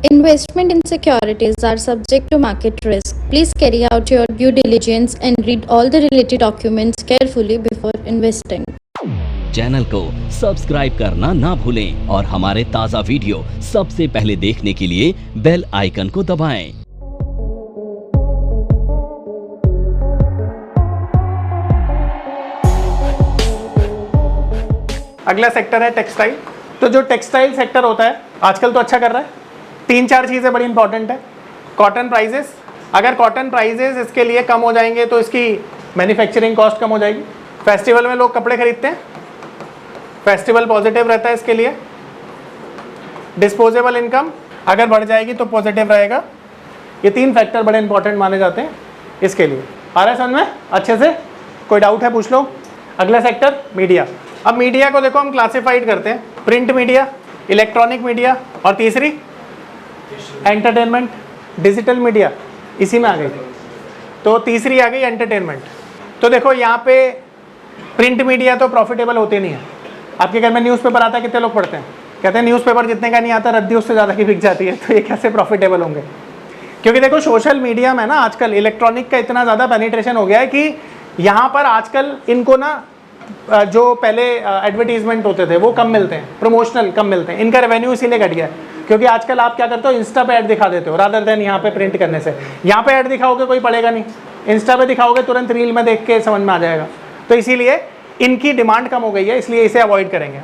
Investment in securities are subject to market risk. Please carry out your due diligence and read all the related documents carefully before investing. Channel को subscribe करना ना भूलें और हमारे ताज़ा video सबसे पहले देखने के लिए बेल आइकन को दबाएं। अगला सेक्टर है टेक्सटाइल। तो जो टेक्सटाइल सेक्टर होता है आजकल तो अच्छा कर रहा है। 3-4 चीज़ें बड़ी इंपॉर्टेंट है। कॉटन प्राइजेस, अगर कॉटन प्राइजेस इसके लिए कम हो जाएंगे तो इसकी मैन्युफैक्चरिंग कॉस्ट कम हो जाएगी। फेस्टिवल में लोग कपड़े खरीदते हैं, फेस्टिवल पॉजिटिव रहता है इसके लिए। डिस्पोजेबल इनकम अगर बढ़ जाएगी तो पॉजिटिव रहेगा। ये 3 फैक्टर बड़े इंपॉर्टेंट माने जाते हैं इसके लिए। आ रहा है समझ में अच्छे से? कोई डाउट है पूछ लो। अगला सेक्टर मीडिया। अब मीडिया को देखो हम क्लासिफाइड करते हैं, प्रिंट मीडिया, इलेक्ट्रॉनिक मीडिया और तीसरी एंटरटेनमेंट, डिजिटल मीडिया इसी में आ गई। तो तीसरी आ गई एंटरटेनमेंट। तो देखो यहाँ पे प्रिंट मीडिया तो प्रॉफिटेबल होते नहीं है। आपके घर में न्यूज़पेपर आता है, कितने लोग पढ़ते हैं? कहते हैं न्यूज़पेपर जितने का नहीं आता रद्दी उससे ज़्यादा की बिक जाती है। तो ये कैसे प्रॉफिटेबल होंगे? क्योंकि देखो सोशल मीडिया में ना आजकल इलेक्ट्रॉनिक का इतना ज़्यादा पेनिट्रेशन हो गया है कि यहाँ पर आजकल इनको ना जो पहले एडवर्टीजमेंट होते थे वो कम मिलते हैं, प्रमोशनल कम मिलते हैं। इनका रेवेन्यू इसीलिए घट गया है क्योंकि आजकल आप क्या करते हो, इंस्टा पे ऐड दिखा देते हो रादर देन यहाँ पे प्रिंट करने से। यहाँ पे ऐड दिखाओगे कोई पड़ेगा नहीं, इंस्टा पे दिखाओगे तुरंत रील में देख के समझ में आ जाएगा। तो इसीलिए इनकी डिमांड कम हो गई है, इसलिए इसे अवॉइड करेंगे।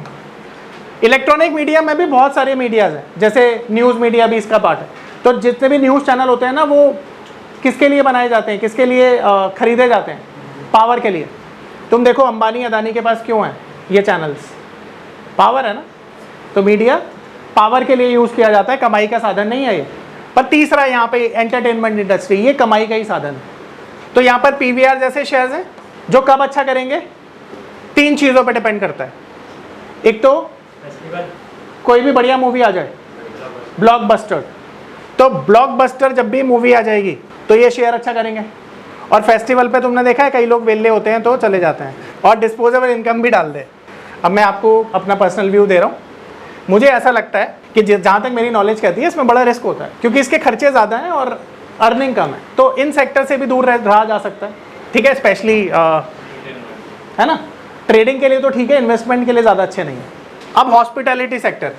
इलेक्ट्रॉनिक मीडिया में भी बहुत सारे मीडियाज हैं, जैसे न्यूज़ मीडिया भी इसका पार्ट है। तो जितने भी न्यूज़ चैनल होते हैं ना वो किसके लिए बनाए जाते हैं, किसके लिए खरीदे जाते हैं? पावर के लिए। तुम देखो अंबानी अदानी के पास क्यों है ये चैनल्स? पावर है ना। तो मीडिया पावर के लिए यूज़ किया जाता है, कमाई का साधन नहीं है ये। पर तीसरा यहाँ पे एंटरटेनमेंट इंडस्ट्री, ये कमाई का ही साधन है। तो यहाँ पर पीवीआर जैसे शेयर्स हैं जो कब अच्छा करेंगे, 3 चीज़ों पे डिपेंड करता है। एक तो कोई भी बढ़िया मूवी आ जाए, ब्लॉकबस्टर। तो ब्लॉकबस्टर जब भी मूवी आ जाएगी तो ये शेयर अच्छा करेंगे। और फेस्टिवल पे तुमने देखा है कई लोग वेले होते हैं तो चले जाते हैं। और डिस्पोजेबल इनकम भी डाल दे। अब मैं आपको अपना पर्सनल व्यू दे रहा हूँ। मुझे ऐसा लगता है कि जहाँ तक मेरी नॉलेज कहती है इसमें बड़ा रिस्क होता है क्योंकि इसके खर्चे ज़्यादा हैं और अर्निंग कम है। तो इन सेक्टर से भी दूर रहा जा सकता है, ठीक है। स्पेशली है ना, ट्रेडिंग के लिए तो ठीक है, इन्वेस्टमेंट के लिए ज़्यादा अच्छे नहीं है। अब हॉस्पिटैलिटी सेक्टर।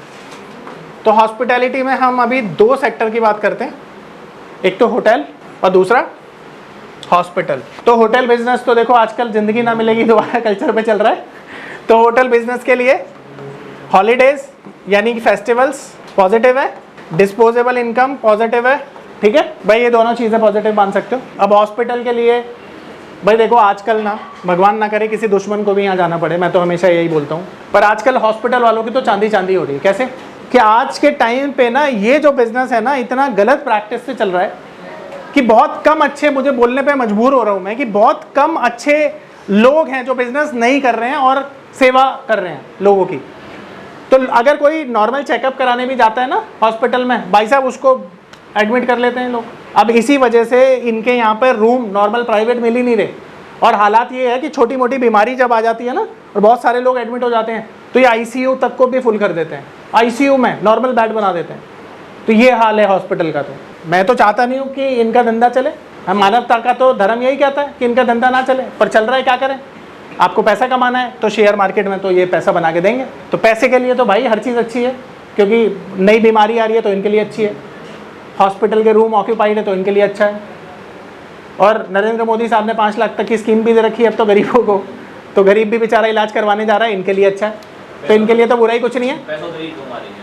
तो हॉस्पिटैलिटी में हम अभी 2 सेक्टर की बात करते हैं, एक तो होटल और दूसरा हॉस्पिटल। तो होटल बिजनेस तो देखो आजकल ज़िंदगी ना मिलेगी दोबारा कल्चर पे चल रहा है। तो होटल बिजनेस के लिए हॉलीडेज यानी कि फेस्टिवल्स पॉजिटिव है, डिस्पोजेबल इनकम पॉजिटिव है, ठीक है भाई। ये दोनों चीज़ें पॉजिटिव मान सकते हो। अब हॉस्पिटल के लिए भाई देखो आजकल ना, भगवान ना करे किसी दुश्मन को भी यहाँ जाना पड़े, मैं तो हमेशा यही बोलता हूँ, पर आजकल हॉस्पिटल वालों की तो चांदी चांदी हो रही है। कैसे कि आज के टाइम पे ना ये जो बिज़नेस है ना इतना गलत प्रैक्टिस से चल रहा है कि बहुत कम अच्छे, मुझे बोलने पे मजबूर हो रहा हूँ मैं, कि बहुत कम अच्छे लोग हैं जो बिज़नेस नहीं कर रहे हैं और सेवा कर रहे हैं लोगों की। तो अगर कोई नॉर्मल चेकअप कराने भी जाता है ना हॉस्पिटल में, भाई साहब उसको एडमिट कर लेते हैं लोग। अब इसी वजह से इनके यहाँ पर रूम नॉर्मल प्राइवेट मिल ही नहीं रहे। और हालात ये है कि छोटी मोटी बीमारी जब आ जाती है ना और बहुत सारे लोग एडमिट हो जाते हैं तो ये आईसीयू तक को भी फुल कर देते हैं, आईसीयू में नॉर्मल बेड बना देते हैं। तो ये हाल है हॉस्पिटल का। तो मैं तो चाहता नहीं हूँ कि इनका धंधा चले, हम मानवता का तो धर्म यही कहता है कि इनका धंधा ना चले, पर चल रहा है, क्या करें। आपको पैसा कमाना है तो शेयर मार्केट में तो ये पैसा बना के देंगे। तो पैसे के लिए तो भाई हर चीज़ अच्छी है, क्योंकि नई बीमारी आ रही है तो इनके लिए अच्छी है, हॉस्पिटल के रूम ऑक्यूपाइड है तो इनके लिए अच्छा है। और नरेंद्र मोदी साहब ने 5 लाख तक की स्कीम भी दे रखी है अब तो गरीबों को, तो गरीब भी बेचारा इलाज करवाने जा रहा है, इनके लिए अच्छा है। तो इनके लिए तो बुरा ही कुछ नहीं है।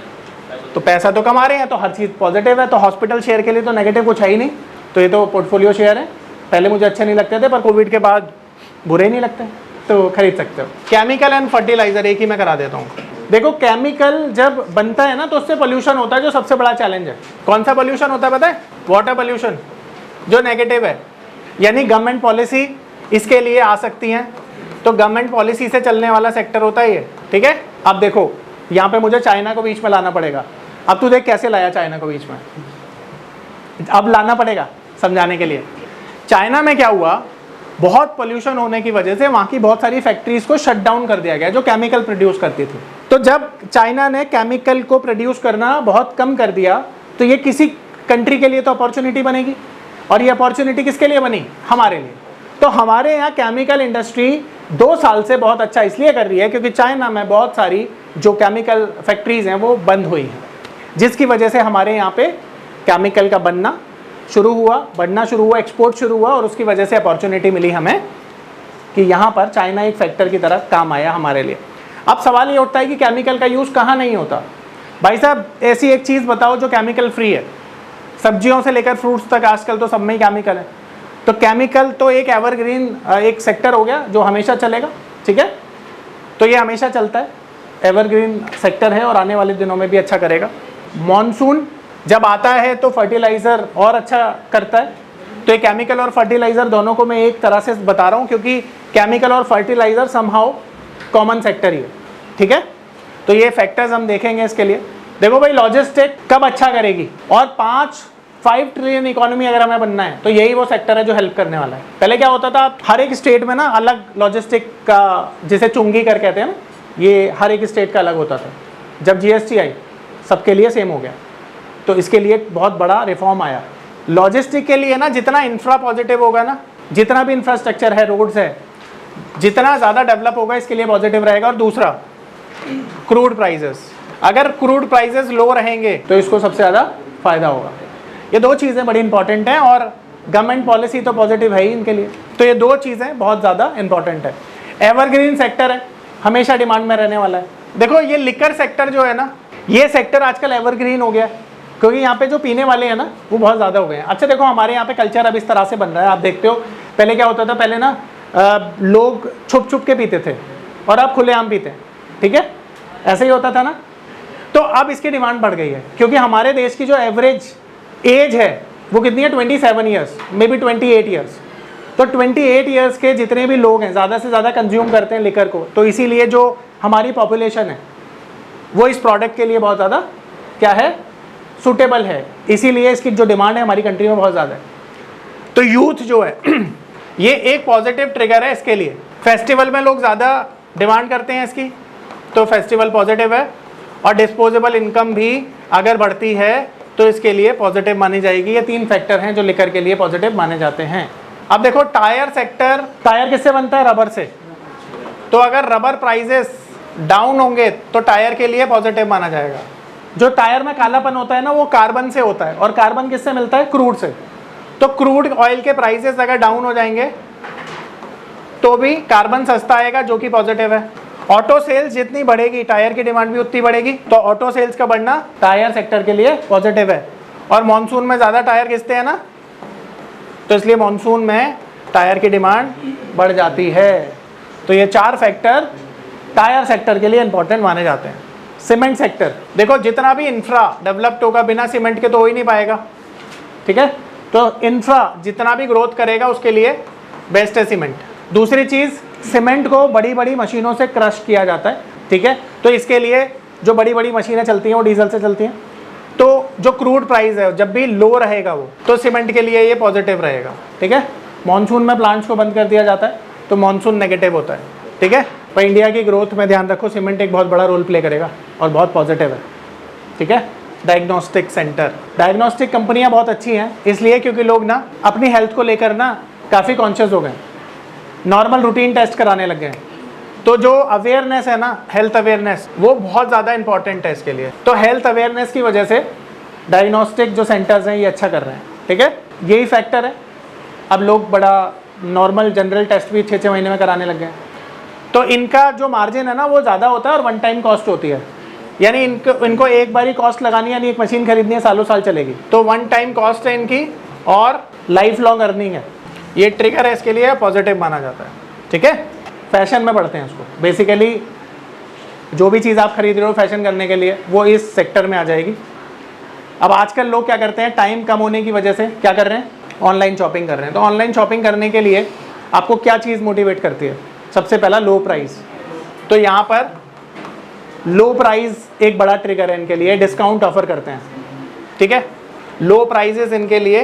तो पैसा तो कमा रहे हैं तो हर चीज़ पॉजिटिव है। तो हॉस्पिटल शेयर के लिए तो नेगेटिव कुछ है ही नहीं। तो ये तो पोर्टफोलियो शेयर है। पहले मुझे अच्छे नहीं लगते थे पर कोविड के बाद बुरे नहीं लगते, तो खरीद सकते हो। केमिकल एंड फर्टिलाइजर एक ही मैं करा देता हूँ। देखो केमिकल जब बनता है ना तो उससे पोल्यूशन होता है, जो सबसे बड़ा चैलेंज है। कौन सा पोल्यूशन होता है पता है? वाटर पोल्यूशन, जो नेगेटिव है। यानी गवर्नमेंट पॉलिसी इसके लिए आ सकती हैं, तो गवर्नमेंट पॉलिसी से चलने वाला सेक्टर होता है ये, ठीक है। अब देखो यहाँ पे मुझे चाइना को बीच में लाना पड़ेगा। अब तू देख कैसे लाया चाइना को बीच में, अब लाना पड़ेगा समझाने के लिए। चाइना में क्या हुआ, बहुत पोल्यूशन होने की वजह से वहाँ की बहुत सारी फैक्ट्रीज को शट डाउन कर दिया गया जो केमिकल प्रोड्यूस करती थी। तो जब चाइना ने केमिकल को प्रोड्यूस करना बहुत कम कर दिया तो ये किसी कंट्री के लिए तो अपॉर्चुनिटी बनेगी, और ये अपॉर्चुनिटी किसके लिए बनी? हमारे लिए। तो हमारे यहाँ केमिकल इंडस्ट्री 2 साल से बहुत अच्छा इसलिए कर रही है क्योंकि चाइना में बहुत सारी जो केमिकल फैक्ट्रीज हैं वो बंद हुई हैं, जिसकी वजह से हमारे यहाँ पे केमिकल का बनना शुरू हुआ, एक्सपोर्ट शुरू हुआ, और उसकी वजह से अपॉर्चुनिटी मिली हमें कि यहाँ पर चाइना एक फैक्टर की तरह काम आया हमारे लिए। अब सवाल ये उठता है कि केमिकल का यूज़ कहाँ नहीं होता? भाई साहब ऐसी एक चीज़ बताओ जो केमिकल फ्री है। सब्जियों से लेकर फ्रूट्स तक आजकल तो सब में ही केमिकल है। तो केमिकल तो एक एवरग्रीन एक सेक्टर हो गया जो हमेशा चलेगा, ठीक है? तो ये हमेशा चलता है, एवरग्रीन सेक्टर है और आने वाले दिनों में भी अच्छा करेगा। मॉनसून जब आता है तो फर्टिलाइज़र और अच्छा करता है। तो ये केमिकल और फर्टिलाइज़र दोनों को मैं एक तरह से बता रहा हूँ क्योंकि केमिकल और फर्टिलाइज़र समहाउ कॉमन सेक्टर ही है, ठीक है? तो ये फैक्टर्स हम देखेंगे इसके लिए। देखो भाई, लॉजिस्टिक कब अच्छा करेगी, और 5 ट्रिलियन इकोनॉमी अगर हमें बनना है तो यही वो सेक्टर है जो हेल्प करने वाला है। पहले क्या होता था, हर एक स्टेट में ना अलग लॉजिस्टिक का, जिसे चुंगी कर कहते हैं ना, ये हर एक स्टेट का अलग होता था। जब GST आई सबके लिए सेम हो गया, तो इसके लिए बहुत बड़ा रिफॉर्म आया। लॉजिस्टिक के लिए ना जितना इंफ्रा पॉजिटिव होगा ना, जितना भी इंफ्रास्ट्रक्चर है, रोड्स है, जितना ज़्यादा डेवलप होगा इसके लिए पॉजिटिव रहेगा। और दूसरा क्रूड प्राइजेस, अगर क्रूड प्राइजेस लो रहेंगे तो इसको सबसे ज़्यादा फायदा होगा। ये 2 चीज़ें बड़ी इंपॉर्टेंट हैं, और गवर्नमेंट पॉलिसी तो पॉजिटिव है ही इनके लिए। तो ये 2 चीज़ें बहुत ज़्यादा इंपॉर्टेंट है। एवरग्रीन सेक्टर है, हमेशा डिमांड में रहने वाला है। देखो ये लिकर सेक्टर जो है ना, ये सेक्टर आजकल एवरग्रीन हो गया है क्योंकि यहाँ पे जो पीने वाले हैं ना वो बहुत ज़्यादा हो गए हैं। अच्छा देखो, हमारे यहाँ पे कल्चर अब इस तरह से बन रहा है, आप देखते हो। पहले क्या होता था, पहले ना लोग छुप छुप के पीते थे और अब खुलेआम पीते हैं, ठीक है? ऐसे ही होता था ना। तो अब इसकी डिमांड बढ़ गई है क्योंकि हमारे देश की जो एवरेज एज है वो कितनी है? 27 ईयर्स, मे बी 28 ईयर्स। तो 28 ईयर्स के जितने भी लोग हैं ज़्यादा से ज़्यादा कंज्यूम करते हैं लिकर को। तो इसीलिए जो हमारी पॉपुलेशन है वो इस प्रोडक्ट के लिए बहुत ज़्यादा क्या है, सूटेबल है। इसीलिए इसकी जो डिमांड है हमारी कंट्री में बहुत ज़्यादा है। तो यूथ जो है ये एक पॉजिटिव ट्रिगर है इसके लिए। फेस्टिवल में लोग ज़्यादा डिमांड करते हैं इसकी, तो फेस्टिवल पॉजिटिव है। और डिस्पोजेबल इनकम भी अगर बढ़ती है तो इसके लिए पॉजिटिव मानी जाएगी। ये 3 फैक्टर हैं जो लिकर के लिए पॉजिटिव माने जाते हैं। अब देखो टायर सेक्टर, टायर किससे बनता है? रबर से। तो अगर रबर प्राइजेस डाउन होंगे तो टायर के लिए पॉजिटिव माना जाएगा। जो टायर में कालापन होता है ना वो कार्बन से होता है, और कार्बन किससे मिलता है? क्रूड से। तो क्रूड ऑयल के प्राइसेस अगर डाउन हो जाएंगे तो भी कार्बन सस्ता आएगा, जो कि पॉजिटिव है। ऑटो सेल्स जितनी बढ़ेगी टायर की डिमांड भी उतनी बढ़ेगी, तो ऑटो सेल्स का बढ़ना टायर सेक्टर के लिए पॉजिटिव है। और मॉनसून में ज़्यादा टायर घिसते हैं ना, तो इसलिए मॉनसून में टायर की डिमांड बढ़ जाती है। तो ये 4 फैक्टर टायर सेक्टर के लिए इंपॉर्टेंट माने जाते हैं। सीमेंट सेक्टर, देखो जितना भी इंफ्रा डेवलप्ड होगा बिना सीमेंट के तो हो ही नहीं पाएगा, ठीक है? तो इंफ्रा जितना भी ग्रोथ करेगा उसके लिए बेस्ट है सीमेंट। दूसरी चीज़, सीमेंट को बड़ी बड़ी मशीनों से क्रश किया जाता है, ठीक है? तो इसके लिए जो बड़ी बड़ी मशीनें चलती हैं वो डीजल से चलती हैं। तो जो क्रूड प्राइस है जब भी लो रहेगा वो, तो सीमेंट के लिए ये पॉजिटिव रहेगा, ठीक है? मॉनसून में प्लांट्स को बंद कर दिया जाता है तो मॉनसून नेगेटिव होता है, ठीक है? पर इंडिया की ग्रोथ में ध्यान रखो, सीमेंट एक बहुत बड़ा रोल प्ले करेगा और बहुत पॉजिटिव है, ठीक है? डायग्नोस्टिक सेंटर, डायग्नोस्टिक कंपनियां बहुत अच्छी हैं इसलिए क्योंकि लोग ना अपनी हेल्थ को लेकर ना काफ़ी कॉन्शियस हो गए, नॉर्मल रूटीन टेस्ट कराने लग गए। तो जो अवेयरनेस है ना, हेल्थ अवेयरनेस, वो बहुत ज़्यादा इंपॉर्टेंट है इसके लिए। तो हेल्थ अवेयरनेस की वजह से डायग्नोस्टिक जो सेंटर्स हैं ये अच्छा कर रहे हैं, ठीक है? यही फैक्टर है। अब लोग बड़ा नॉर्मल जनरल टेस्ट भी 6-6 महीने में कराने लग गए। तो इनका जो मार्जिन है ना वो ज़्यादा होता है और वन टाइम कॉस्ट होती है, यानी इनको एक बारी कॉस्ट लगानी है, यानी एक मशीन खरीदनी है, सालों साल चलेगी। तो वन टाइम कॉस्ट है इनकी और लाइफ लॉन्ग अर्निंग है। ये ट्रिगर है इसके लिए, पॉजिटिव माना जाता है, ठीक है? फैशन में पढ़ते हैं उसको। बेसिकली जो भी चीज़ आप खरीद रहे हो फैशन करने के लिए वो इस सेक्टर में आ जाएगी। अब आजकल लोग क्या करते हैं, टाइम कम होने की वजह से क्या कर रहे हैं, ऑनलाइन शॉपिंग कर रहे हैं। तो ऑनलाइन शॉपिंग करने के लिए आपको क्या चीज़ मोटिवेट करती है? सबसे पहला लो प्राइस। तो यहाँ पर लो प्राइस एक बड़ा ट्रिगर है इनके लिए, डिस्काउंट ऑफर करते हैं, ठीक है? लो प्राइसेस इनके लिए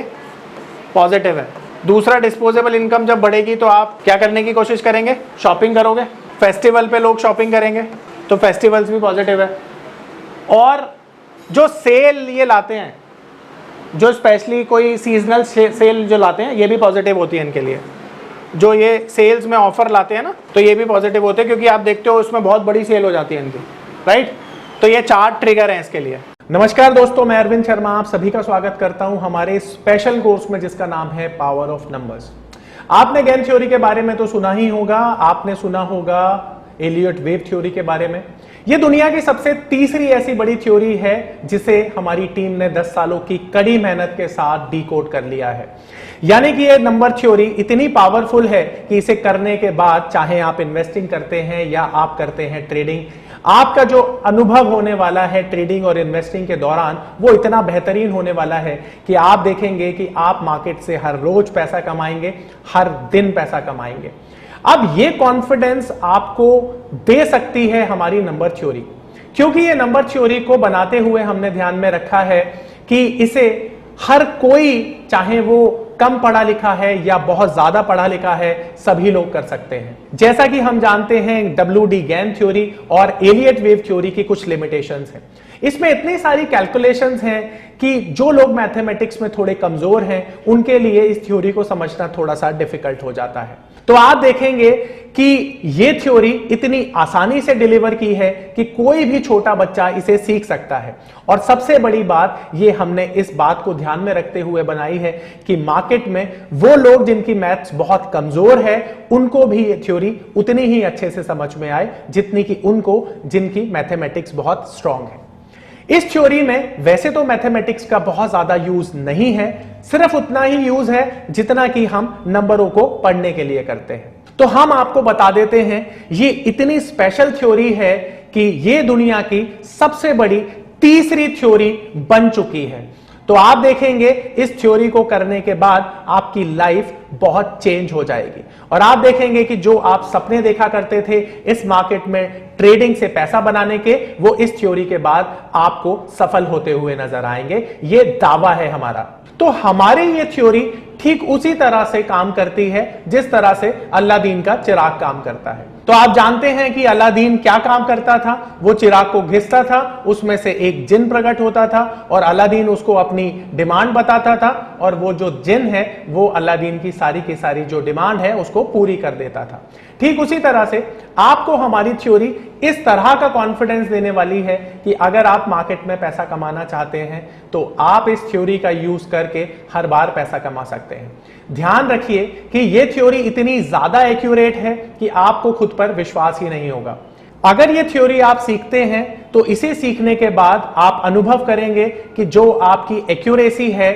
पॉजिटिव है। दूसरा, डिस्पोजेबल इनकम जब बढ़ेगी तो आप क्या करने की कोशिश करेंगे, शॉपिंग करोगे। फेस्टिवल पे लोग शॉपिंग करेंगे तो फेस्टिवल्स भी पॉजिटिव है। और जो सेल ये लाते हैं जो स्पेशली कोई सीजनल सेल जो लाते हैं ये भी पॉजिटिव होती है इनके लिए। जो ये सेल्स में ऑफर लाते हैं ना तो ये भी पॉजिटिव होते हैं, क्योंकि आप देखते हो उसमें बहुत बड़ी सेल हो जाती है इनकी, राइट। तो ये 4 ट्रिगर हैं इसके लिए। नमस्कार दोस्तों, मैं अरविंद शर्मा आप सभी का स्वागत करता हूं हमारे स्पेशल कोर्स में जिसका नाम है पावर ऑफ नंबर्स। आपने गेम थ्योरी के बारे में तो सुना ही होगा, आपने सुना होगा एलियट वेव थ्योरी के बारे में। यह दुनिया की सबसे तीसरी ऐसी बड़ी थ्योरी है जिसे हमारी टीम ने 10 सालों की कड़ी मेहनत के साथ डिकोड कर लिया है। यानी कि यह नंबर थ्योरी इतनी पावरफुल है कि इसे करने के बाद चाहे आप इन्वेस्टिंग करते हैं या आप करते हैं ट्रेडिंग, आपका जो अनुभव होने वाला है ट्रेडिंग और इन्वेस्टिंग के दौरान वो इतना बेहतरीन होने वाला है कि आप देखेंगे कि आप मार्केट से हर रोज पैसा कमाएंगे, हर दिन पैसा कमाएंगे। अब ये कॉन्फिडेंस आपको दे सकती है हमारी नंबर थ्योरी, क्योंकि ये नंबर थ्योरी को बनाते हुए हमने ध्यान में रखा है कि इसे हर कोई, चाहे वो कम पढ़ा लिखा है या बहुत ज्यादा पढ़ा लिखा है, सभी लोग कर सकते हैं। जैसा कि हम जानते हैं WD गेम थ्योरी और एलियट वेव थ्योरी की कुछ लिमिटेशंस हैं। इसमें इतनी सारी कैलकुलेशंस हैं कि जो लोग मैथमेटिक्स में थोड़े कमजोर हैं उनके लिए इस थ्योरी को समझना थोड़ा सा डिफिकल्ट हो जाता है। तो आप देखेंगे कि ये थ्योरी इतनी आसानी से डिलीवर की है कि कोई भी छोटा बच्चा इसे सीख सकता है। और सबसे बड़ी बात ये हमने इस बात को ध्यान में रखते हुए बनाई है कि मार्केट में वो लोग जिनकी मैथ्स बहुत कमजोर है उनको भी ये थ्योरी उतनी ही अच्छे से समझ में आए जितनी कि उनको जिनकी मैथमेटिक्स बहुत स्ट्रांग है। इस थ्योरी में वैसे तो मैथमेटिक्स का बहुत ज्यादा यूज नहीं है, सिर्फ उतना ही यूज है जितना कि हम नंबरों को पढ़ने के लिए करते हैं। तो हम आपको बता देते हैं ये इतनी स्पेशल थ्योरी है कि ये दुनिया की सबसे बड़ी तीसरी थ्योरी बन चुकी है। तो आप देखेंगे इस थ्योरी को करने के बाद आपकी लाइफ बहुत चेंज हो जाएगी और आप देखेंगे कि जो आप सपने देखा करते थे इस मार्केट में ट्रेडिंग से पैसा बनाने के, वो इस थ्योरी के बाद आपको सफल होते हुए नजर आएंगे। ये दावा है हमारा। तो हमारी ये थ्योरी ठीक उसी तरह से काम करती है जिस तरह से अलादीन का चिराग काम करता है। तो आप जानते हैं कि अलादीन क्या काम करता था, वो चिराग को घिसता था, उसमें से एक जिन प्रकट होता था और अलादीन उसको अपनी डिमांड बताता था और वो जो जिन है वो अलादीन की सारी जो डिमांड है उसको पूरी कर देता था। ठीक उसी तरह से आपको हमारी थ्योरी इस तरह का कॉन्फिडेंस देने वाली है कि अगर आप मार्केट में पैसा कमाना चाहते हैं तो आप इस थ्योरी का यूज करके हर बार पैसा कमा सकते हैं। ध्यान रखिए कि यह थ्योरी इतनी ज्यादा एक्यूरेट है कि आपको खुद पर विश्वास ही नहीं होगा। अगर ये थ्योरी आप सीखते हैं तो इसे सीखने के बाद आप अनुभव करेंगे कि जो आपकी एक्यूरेसी है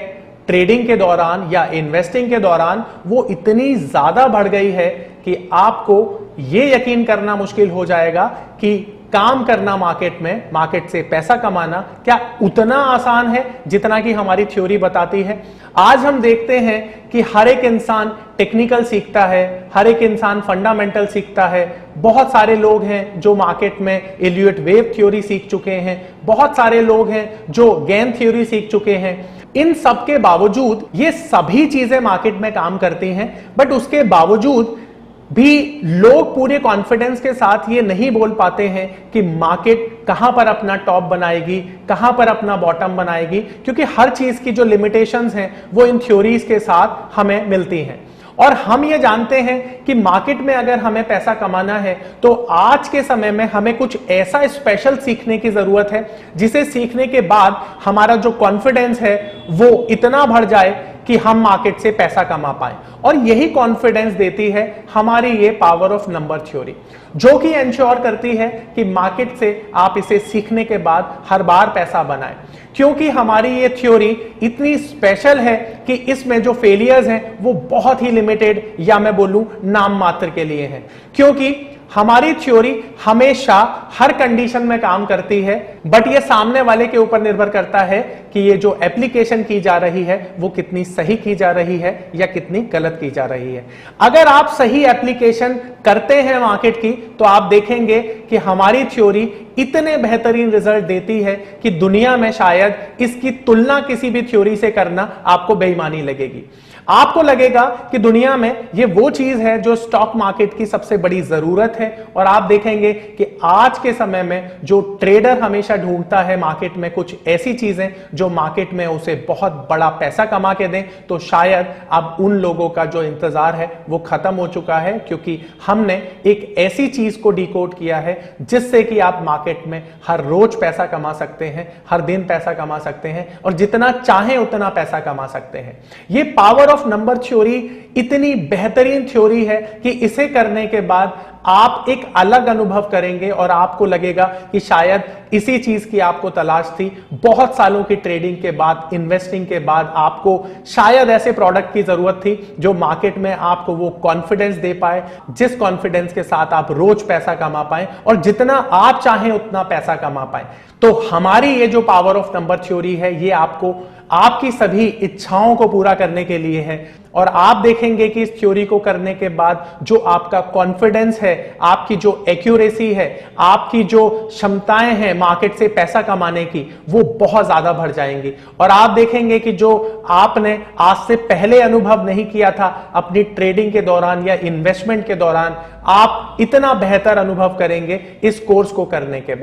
ट्रेडिंग के दौरान या इन्वेस्टिंग के दौरान वो इतनी ज्यादा बढ़ गई है कि आपको ये यकीन करना मुश्किल हो जाएगा कि काम करना मार्केट में, मार्केट से पैसा कमाना क्या उतना आसान है जितना कि हमारी थ्योरी बताती है। आज हम देखते हैं कि हर एक इंसान टेक्निकल सीखता है, हर एक इंसान फंडामेंटल सीखता है। बहुत सारे लोग हैं जो मार्केट में एलियट वेव थ्योरी सीख चुके हैं, बहुत सारे लोग हैं जो गेम थ्योरी सीख चुके हैं। इन सब के बावजूद ये सभी चीजें मार्केट में काम करती हैं, बट उसके बावजूद भी लोग पूरे कॉन्फिडेंस के साथ ये नहीं बोल पाते हैं कि मार्केट कहां पर अपना टॉप बनाएगी, कहां पर अपना बॉटम बनाएगी, क्योंकि हर चीज की जो लिमिटेशंस हैं वो इन थ्योरीज के साथ हमें मिलती हैं। और हम ये जानते हैं कि मार्केट में अगर हमें पैसा कमाना है तो आज के समय में हमें कुछ ऐसा स्पेशल सीखने की जरूरत है जिसे सीखने के बाद हमारा जो कॉन्फिडेंस है वो इतना बढ़ जाए कि हम मार्केट से पैसा कमा पाए। और यही कॉन्फिडेंस देती है हमारी ये पावर ऑफ नंबर थ्योरी, जो कि इंश्योर करती है कि मार्केट से आप इसे सीखने के बाद हर बार पैसा बनाएं। क्योंकि हमारी ये थ्योरी इतनी स्पेशल है कि इसमें जो फेलियर्स हैं वो बहुत ही लिमिटेड या मैं बोलूं नाम मात्र के लिए हैं। क्योंकि हमारी थ्योरी हमेशा हर कंडीशन में काम करती है, बट ये सामने वाले के ऊपर निर्भर करता है कि ये जो एप्लीकेशन की जा रही है वो कितनी सही की जा रही है या कितनी गलत की जा रही है। अगर आप सही एप्लीकेशन करते हैं मार्केट की तो आप देखेंगे कि हमारी थ्योरी इतने बेहतरीन रिजल्ट देती है कि दुनिया में शायद इसकी तुलना किसी भी थ्योरी से करना आपको बेईमानी लगेगी। आपको लगेगा कि दुनिया में ये वो चीज है जो स्टॉक मार्केट की सबसे बड़ी जरूरत है, और आप देखेंगे कि आज के समय में जो ट्रेडर हमेशा ढूंढता है मार्केट में कुछ ऐसी चीजें जो मार्केट में उसे बहुत बड़ा पैसा कमा के दें, तो शायद अब उन लोगों का जो इंतजार है वो खत्म हो चुका है, क्योंकि हमने एक ऐसी चीज को डिकोड किया है जिससे कि आप मार्केट में हर रोज पैसा कमा सकते हैं, हर दिन पैसा कमा सकते हैं, और जितना चाहें उतना पैसा कमा सकते हैं। ये पावर ऑफ नंबर थ्योरी इतनी बेहतरीन थ्योरी है कि इसे करने के बाद आप एक अलग अनुभव करेंगे और आपको लगेगा कि शायद इसी चीज की आपको तलाश थी। बहुत सालों की ट्रेडिंग के बाद, इन्वेस्टिंग के बाद आपको शायद ऐसे प्रोडक्ट की जरूरत थी जो मार्केट में आपको वो कॉन्फिडेंस दे पाए, जिस कॉन्फिडेंस के साथ आप रोज पैसा कमा पाए और जितना आप चाहें उतना पैसा कमा पाए। तो हमारी ये जो पावर ऑफ नंबर थ्योरी है, ये आपको आपकी सभी इच्छाओं को पूरा करने के लिए है। और आप देखेंगे कि इस थ्योरी को करने के बाद जो आपका कॉन्फिडेंस है, आपकी जो एक्यूरेसी है, आपकी जो क्षमताएं हैं मार्केट से पैसा कमाने की, वो बहुत ज्यादा बढ़ जाएंगी। और आप देखेंगे कि जो आपने आज से पहले अनुभव नहीं किया था अपनी ट्रेडिंग के दौरान या इन्वेस्टमेंट के दौरान, आप इतना बेहतर अनुभव करेंगे इस कोर्स को करने के बाद।